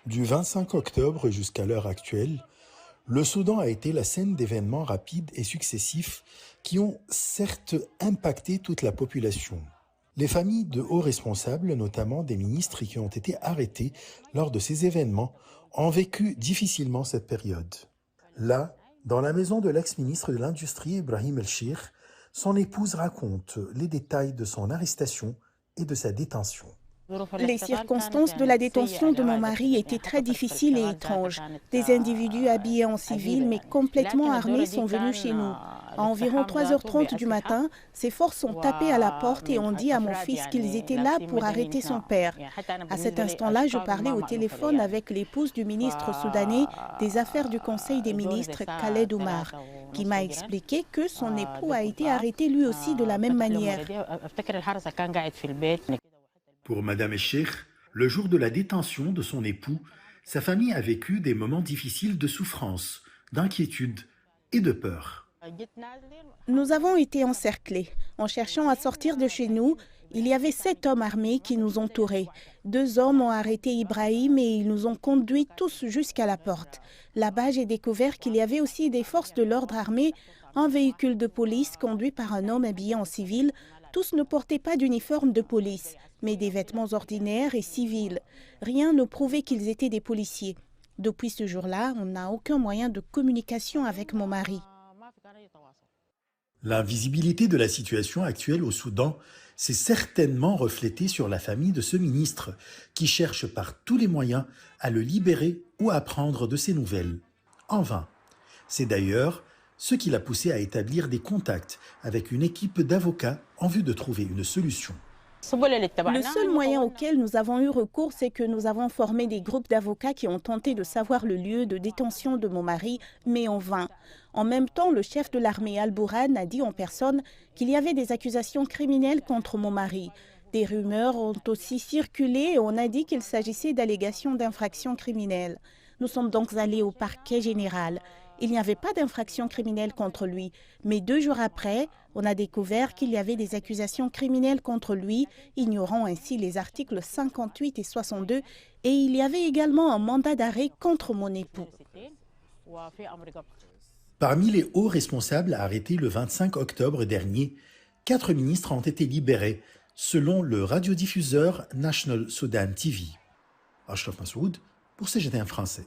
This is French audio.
Du 25 octobre jusqu'à l'heure actuelle, le Soudan a été la scène d'événements rapides et successifs qui ont certes impacté toute la population. Les familles de hauts responsables, notamment des ministres qui ont été arrêtés lors de ces événements, ont vécu difficilement cette période. Là, dans la maison de l'ex-ministre de l'Industrie Ibrahim El-Shir, son épouse raconte les détails de son arrestation et de sa détention. Les circonstances de la détention de mon mari étaient très difficiles et étranges. Des individus habillés en civil mais complètement armés sont venus chez nous. À environ 3h30 du matin, ces forces ont tapé à la porte et ont dit à mon fils qu'ils étaient là pour arrêter son père. À cet instant-là, je parlais au téléphone avec l'épouse du ministre soudanais des Affaires du Conseil des ministres, Khaled Oumar, qui m'a expliqué que son époux a été arrêté lui aussi de la même manière. Pour Madame Echir, le jour de la détention de son époux, sa famille a vécu des moments difficiles de souffrance, d'inquiétude et de peur. Nous avons été encerclés. En cherchant à sortir de chez nous, il y avait 7 hommes armés qui nous entouraient. 2 hommes ont arrêté Ibrahim et ils nous ont conduits tous jusqu'à la porte. Là-bas, j'ai découvert qu'il y avait aussi des forces de l'ordre armées, un véhicule de police conduit par un homme habillé en civil. Tous ne portaient pas d'uniforme de police, mais des vêtements ordinaires et civils. Rien ne prouvait qu'ils étaient des policiers. Depuis ce jour-là, on n'a aucun moyen de communication avec mon mari. L'invisibilité de la situation actuelle au Soudan s'est certainement reflétée sur la famille de ce ministre, qui cherche par tous les moyens à le libérer ou à apprendre de ses nouvelles. En vain. C'est d'ailleurs ce qui l'a poussé à établir des contacts avec une équipe d'avocats en vue de trouver une solution. Le seul moyen auquel nous avons eu recours, c'est que nous avons formé des groupes d'avocats qui ont tenté de savoir le lieu de détention de mon mari, mais en vain. En même temps, le chef de l'armée Al-Bourhan a dit en personne qu'il y avait des accusations criminelles contre mon mari. Des rumeurs ont aussi circulé et on a dit qu'il s'agissait d'allégations d'infractions criminelles. Nous sommes donc allés au parquet général. Il n'y avait pas d'infraction criminelle contre lui, mais 2 jours après, on a découvert qu'il y avait des accusations criminelles contre lui, ignorant ainsi les articles 58 et 62, et il y avait également un mandat d'arrêt contre mon époux. Parmi les hauts responsables arrêtés le 25 octobre dernier, 4 ministres ont été libérés, selon le radiodiffuseur National Sudan TV. Ashraf Massoud pour CGTN français.